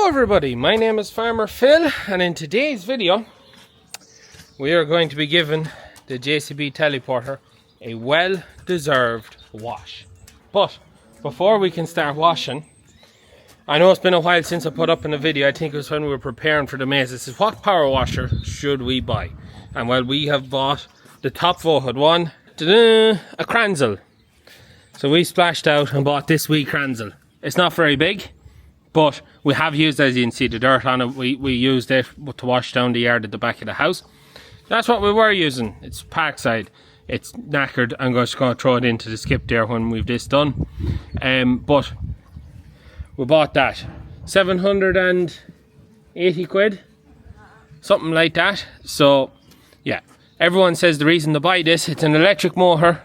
Hello everybody, my name is Farmer Phil, and in today's video we are going to be giving the JCB teleporter a well-deserved wash. But before we can start washing, I know it's been a while since I put up in a video. I think it was when we were preparing for the maize. This is what power washer should we buy? And well, we have bought the top voted one, a Kranzle. So we splashed out and bought this wee Kranzle. It's not very big, but we have used, as you can see, the dirt on it. We used it to wash down the yard at the back of the house. That's what we were using. It's parkside. It's knackered. I'm just going to throw it into the skip there when we've this done. But we bought that. 780 quid. Something like that. So, yeah. Everyone says the reason to buy this, it's an electric motor.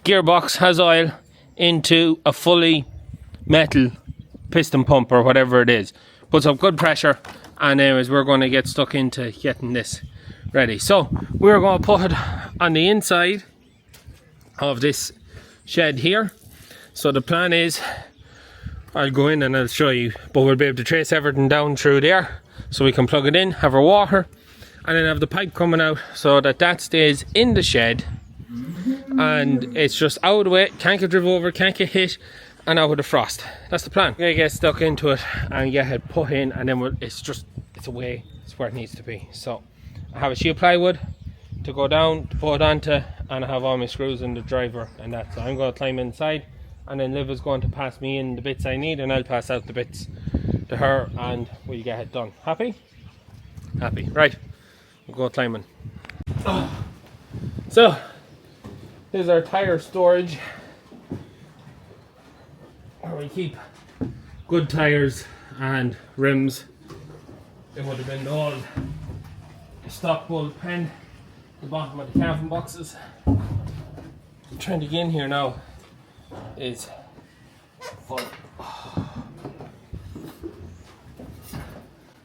Gearbox has oil into a fully metal piston pump or whatever it is. Puts up good pressure, and anyways we're going to get stuck into getting this ready. So we're going to put it on the inside of this shed here. So the plan is, I'll go in and I'll show you, but we'll be able to trace everything down through there so we can plug it in, have our water, and then have the pipe coming out so that stays in the shed and it's just out of the way, can't get driven over, can't get hit, and out with the frost. That's the plan. We're gonna get stuck into it and get it put in, and then it's away. It's where it needs to be. So I have a sheet of plywood to go down, to put it onto, and I have all my screws in the driver and that. So I'm going to climb inside, and then Liv is going to pass me in the bits I need, and I'll pass out the bits to her, and we'll get it done. Happy? Happy. Right, we'll go climbing. So here's our tire storage, where we keep good tires and rims. It would have been the old stock bull pen, the bottom of the calving boxes. I'm trying to get in here now is full.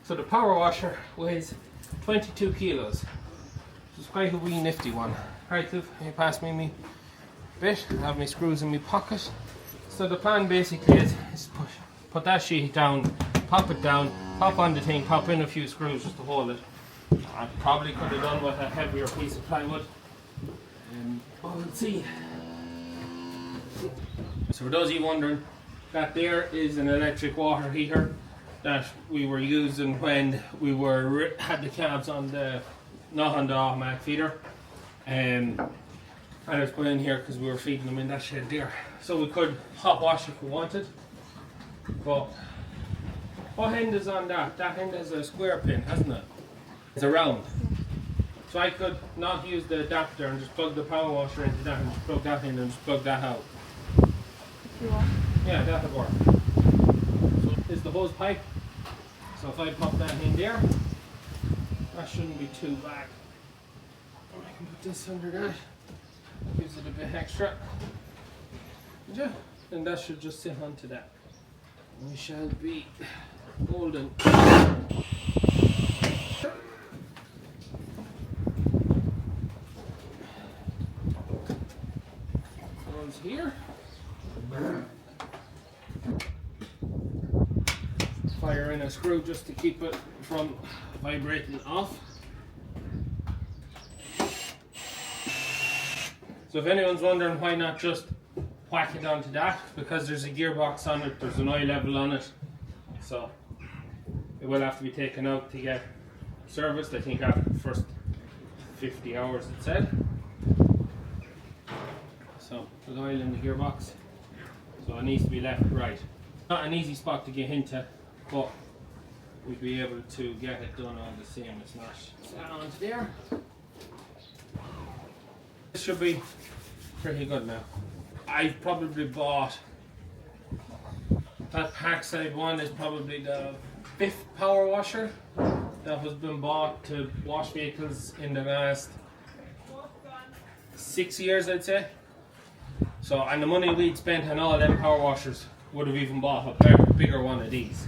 So the power washer weighs 22 kilos. It's quite a wee nifty one. Right, Liv, can you pass me bit? I have my screws in my pocket. So the plan basically is put that sheet down, pop it down, pop on the thing, pop in a few screws just to hold it. I probably could have done with a heavier piece of plywood. But we'll see. So for those of you wondering, that there is an electric water heater that we were using when we had the calves on not on the automatic feeder. And I was put in here because we were feeding them in that shed there. So we could hot wash if we wanted. But what end is on that? That end has a square pin, hasn't it? It's a round. So I could not use the adapter and just plug the power washer into that and just plug that in and just plug that out. If you want. Yeah, that would work. So this is the hose pipe. So if I pop that in there, that shouldn't be too bad. I can put this under that. Gives it a bit extra. Yeah, and that should just sit onto that. We shall be golden. One's here. Fire in a screw just to keep it from vibrating off. So if anyone's wondering why not just whack it onto that, because there's a gearbox on it, there's an oil level on it, so it will have to be taken out to get serviced. I think after the first 50 hours it said. So there's oil in the gearbox, so it needs to be left right. Not an easy spot to get into, but we'll be able to get it done all the same. It's not set onto there. This should be pretty good now. I've probably bought, that Parkside one is probably the 5th power washer that has been bought to wash vehicles in the last 6 years, I'd say. So, and the money we'd spent on all them power washers would have even bought a bigger one of these.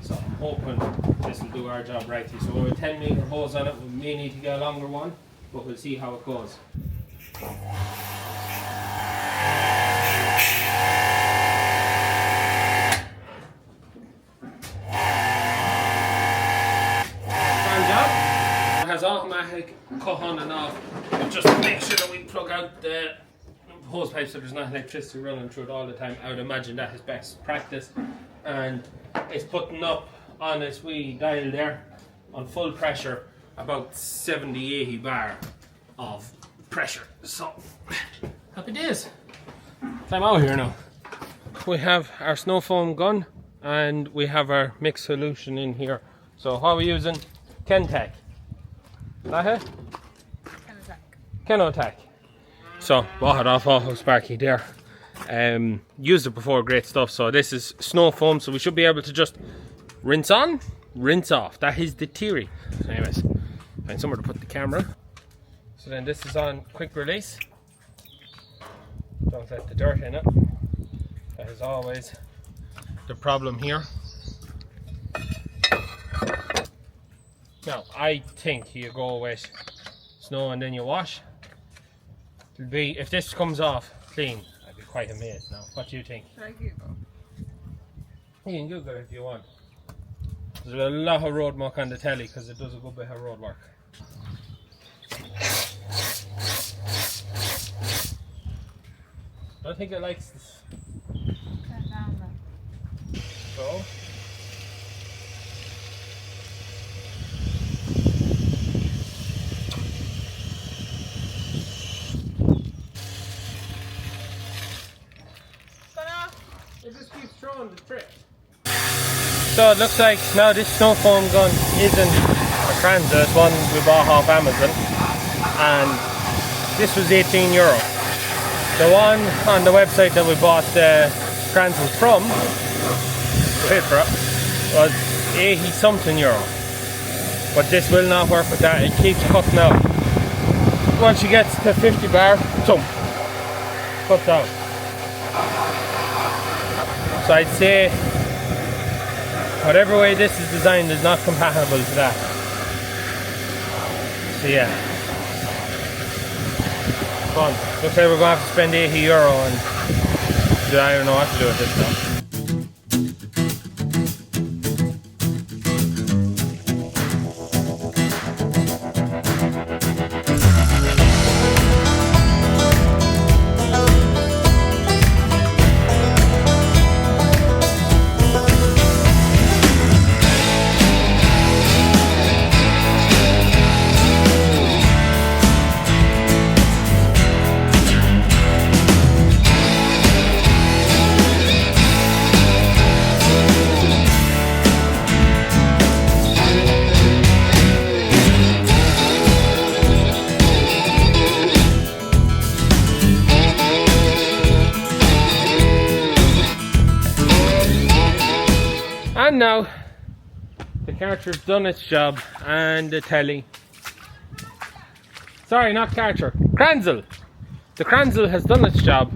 So I'm hoping this will do our job rightly. So with a 10-meter hose on it, we may need to get a longer one, but we'll see how it goes. automatic cut on and off. Just make sure that we plug out the hose pipe so there's not electricity running through it all the time. I would imagine that is best practice. And it's putting up on its wee dial there on full pressure about 70-80 bar of pressure. So happy days. I'm out here now. We have our snow foam gun and we have our mixed solution in here. So what are we using? Kentech. That it? Kenotech. So bought it off Auto Sparky there. Used it before, great stuff. So this is snow foam, so we should be able to just rinse on, rinse off. That is the theory. So anyways, find somewhere to put the camera. So then this is on quick release. Don't let the dirt in it. That is always the problem here. Now I think you go with snow and then you wash. It'll be, if this comes off clean, I'd be quite amazed now. What do you think? Should I Google? You can Google it if you want. There's a lot of road muck on the telly because it does a good bit of road work. I don't think it likes this. Turn it down then. So. It just keeps throwing the trick. So it looks like now this snow foam gun isn't a Kranzle, it's one we bought off Amazon, and this was €18. The one on the website that we bought the Kranzle from, paid for it, was €80 something. But this will not work with that, it keeps cutting out. Once you get to 50 bar, thump, cuts out. So I'd say whatever way this is designed is not compatible to that. So yeah, fun. Looks like we're going to have to spend €80 and I don't know what to do with this stuff. And now the Karcher's done its job, and the telly, sorry, not Karcher, Kranzle. The Kranzle has done its job,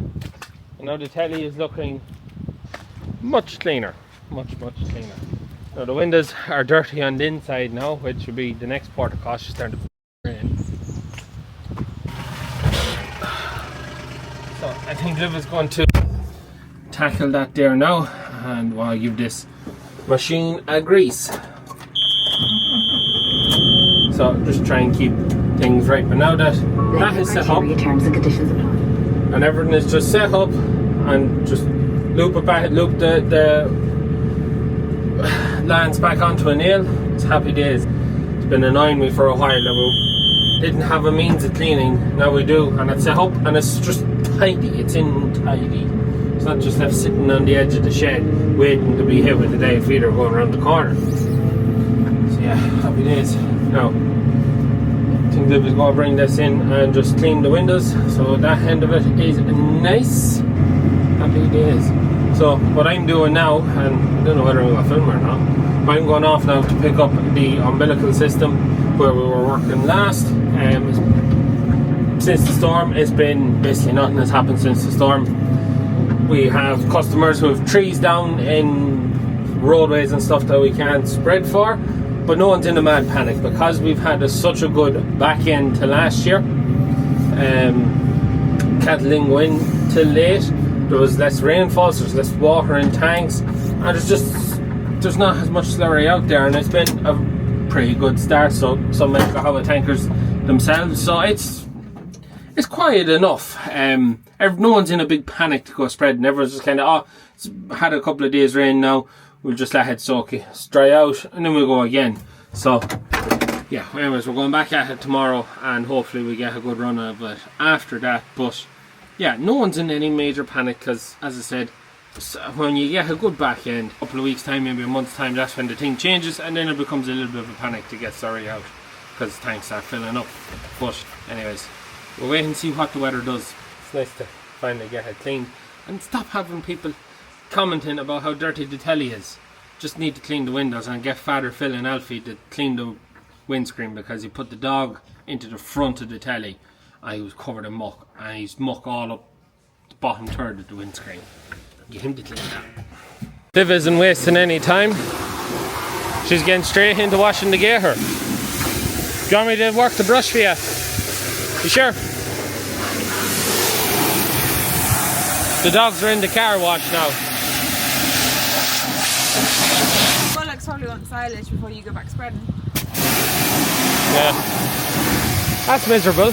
and now the telly is looking much cleaner, much cleaner. Now the windows are dirty on the inside now, which would be the next port of call. She's starting to rain. So I think Liv is going to tackle that there now, and while I give this machine a grease. So just try and keep things right. But now that that is set up terms and conditions apply, and everything is just set up, and just loop it back, loop the lance back onto a nail, it's happy days. It's been annoying me for a while that we didn't have a means of cleaning. Now we do, and it's set up and it's just tidy. It's in tidy. It's not just left sitting on the edge of the shed waiting to be hit with the day feeder going around the corner. So yeah, happy days. Now, I think Liv is going to bring this in and just clean the windows, so that end of it is nice. Happy days. So what I'm doing now, and I don't know whether I'm going to film or not, but I'm going off now to pick up the umbilical system where we were working last. Since the storm, it's been basically nothing has happened since the storm. We have customers who have trees down in roadways and stuff that we can't spread for, but no one's in a mad panic because we've had such a good back end to last year. Cattle didn't go in till late. There was less rainfall, so there's less water in tanks, and there's not as much slurry out there, and it's been a pretty good start. So some alcohol tankers themselves. So it's quiet enough. No one's in a big panic to go spreading. Everyone's just kind of, it's had a couple of days rain now. We'll just let it soak it, dry out, and then we'll go again. So yeah, anyways, we're going back at it tomorrow, and hopefully we get a good run of it after that. But yeah, no one's in any major panic, because as I said, when you get a good back end, a couple of weeks time, maybe a month's time, that's when the thing changes, and then it becomes a little bit of a panic to get sorry out, because tanks start filling up. But anyways, we'll wait and see what the weather does. It's nice to finally get it cleaned and stop having people commenting about how dirty the telly is. Just need to clean the windows and get Father Phil and Alfie to clean the windscreen, because he put the dog into the front of the telly and he was covered in muck, and he's muck all up the bottom third of the windscreen. Get him to clean that. Liv isn't wasting any time. She's getting straight into washing the gator. Do you want me to work the brush for you? You sure? The dogs are in the car wash now. Bullocks probably want silage before you go back spreading. Yeah. That's miserable.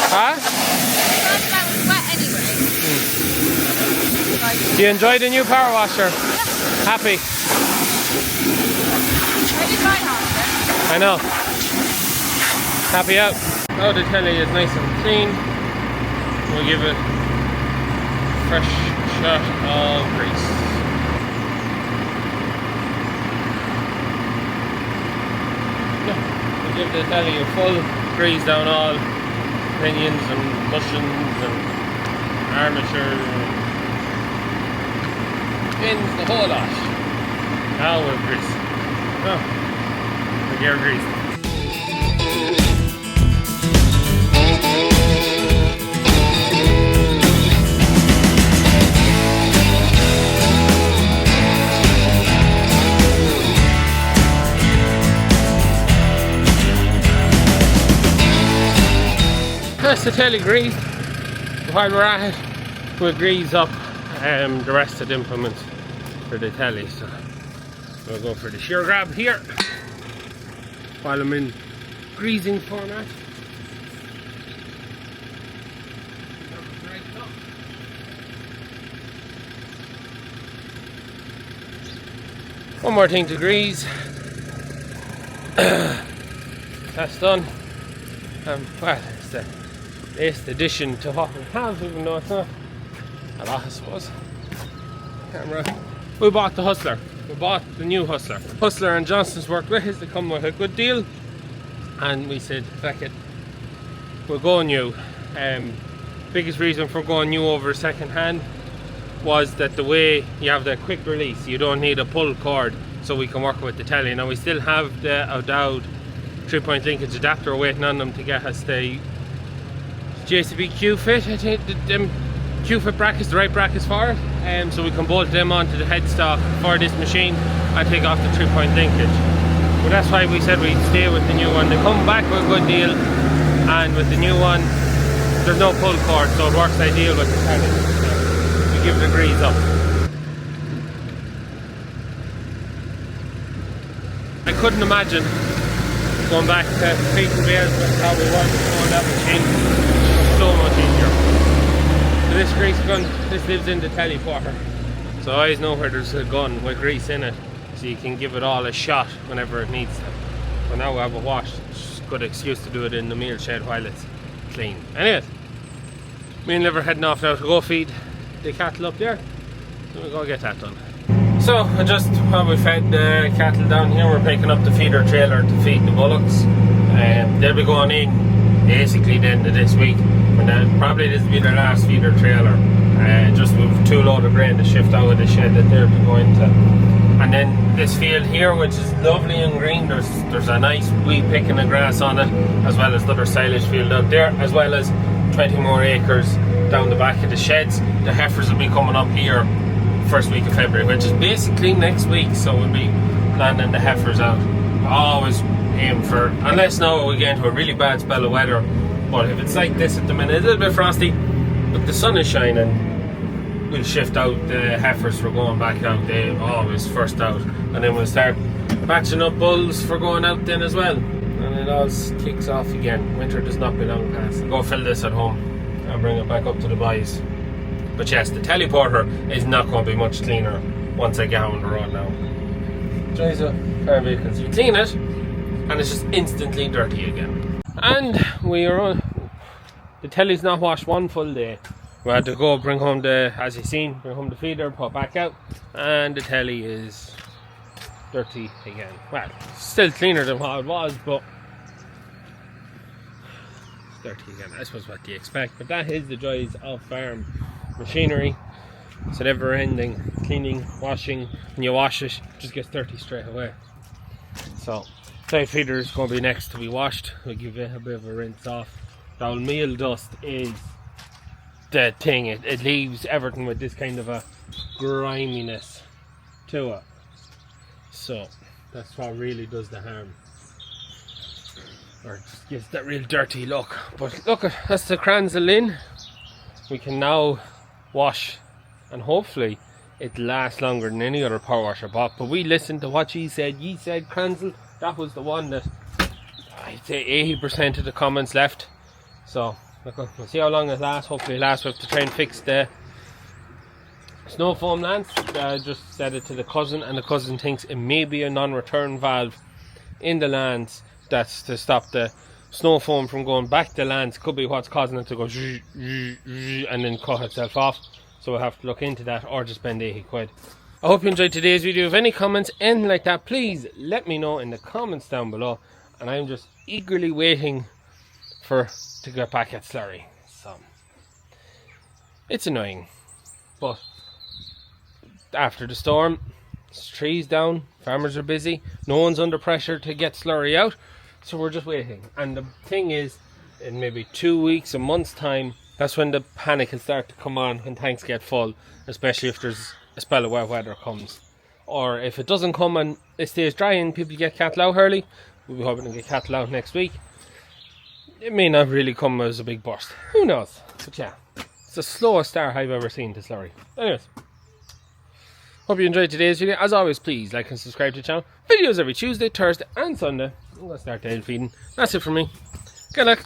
Huh? That was wet anyway. Do you enjoy the new power washer? Yeah. Happy? I did mine half I know. Happy out. Oh, the telly is nice and clean. We'll give it a fresh shot of grease. Yeah, we'll give the telly a full grease down all pinions and cushions and armature and pins, the whole lot. Now we'll grease. Oh, the gear grease. That's the telly grease. While we're at it, we'll grease up the rest of the implements for the telly. So we'll go for the shear grab here while I'm in greasing format. One more thing to grease. That's done. Well, it's the latest addition to what we have, even though it's not a lot, I suppose. Camera. We bought the Hustler. We bought the new Hustler. Hustler and Johnson's worked with us. They come with a good deal, and we said, fuck it, we'll go new. Biggest reason for going new over second hand was that the way you have the quick release, you don't need a pull cord, so we can work with the telly. Now we still have the O'Dowd 3-point linkage adapter waiting on them to get us the JCB Q-fit. I think the Q-fit brackets, the right brackets for it, so we can bolt them onto the headstock for this machine and take off the 3-point linkage. But that's why we said we'd stay with the new one. They come back with a good deal, and with the new one there's no pull cord, so it works ideal with the telly. So we give it a grease up. I couldn't imagine going back to feet and bears with how we wanted to go on that machine. So much easier. So this grease gun, this lives in the telly quarter, so I always know where there's a gun with grease in it, so you can give it all a shot whenever it needs to. But now we have a wash, it's a good excuse to do it in the meal shed while it's clean. Anyways, me and Liv are heading off now to go feed the cattle up there, so we'll go get that done. So, just while we fed the cattle down here, we're picking up the feeder trailer to feed the bullocks. They'll be going in basically the end of this week, and then probably this will be their last feeder trailer. Just with 2 loads of grain to shift out of the shed that they'll be going to. And then this field here, which is lovely and green, there's a nice wee picking of grass on it, as well as another silage field out there, as well as 20 more acres down the back of the sheds. The heifers will be coming up here first week of February, which is basically next week, so we'll be landing the heifers out. Always aim for, unless now we get into a really bad spell of weather, but if it's like this at the minute, a little bit frosty, but the sun is shining, we'll shift out the heifers for going back out. They always first out, and then we'll start batching up bulls for going out then as well, and it all kicks off again. Winter does not be long past. I'll go fill this at home and bring it back up to the boys. But yes, the teleporter is not going to be much cleaner once I get on the road now. Drives a car vehicles, you clean it and it's just instantly dirty again. And we are on, the telly's not washed one full day. We had to go bring home the, as you've seen, bring home the feeder, put back out, and the telly is dirty again. Well, still cleaner than what it was, but it's dirty again. I suppose what do you expect, but that is the joys of farm machinery. It's never ending, cleaning, washing. When you wash it, it just gets dirty straight away. So side feeder is going to be next to be washed. We'll give it a bit of a rinse off. The old meal dust is the thing, it leaves everything with this kind of a griminess to it, so that's what really does the harm, or just gives that real dirty look. But look, that's the Kranzle in. We can now wash, and hopefully it lasts longer than any other power washer bought. But we listened to what ye said Kranzle, that was the one that I'd say 80% of the comments left. So look, we'll see how long it lasts. Hopefully it lasts. We have to try and fix the snow foam lance. I just said it to the cousin, and the cousin thinks it may be a non-return valve in the lance that's to stop the snow foam from going back to the lance. Could be what's causing it to go and then cut itself off. So we'll have to look into that, or just spend 80 quid. I hope you enjoyed today's video. If any comments, anything like that, please let me know in the comments down below. And I'm just eagerly waiting to get back at slurry. So it's annoying, but after the storm, trees down, farmers are busy, no one's under pressure to get slurry out, so we're just waiting. And the thing is, in maybe 2 weeks, a month's time, that's when the panic will start to come on, when tanks get full, especially if there's a spell of wet weather comes, or if it doesn't come and it stays dry and people get cattle out early. We'll be hoping to get cattle out next week. It may not really come as a big burst, who knows, but yeah, it's the slowest start I've ever seen to slurry. Anyways, hope you enjoyed today's video. As always, please like and subscribe to the channel. Videos every Tuesday, Thursday and Sunday. I'm going to start tail feeding. That's it from me. Good luck.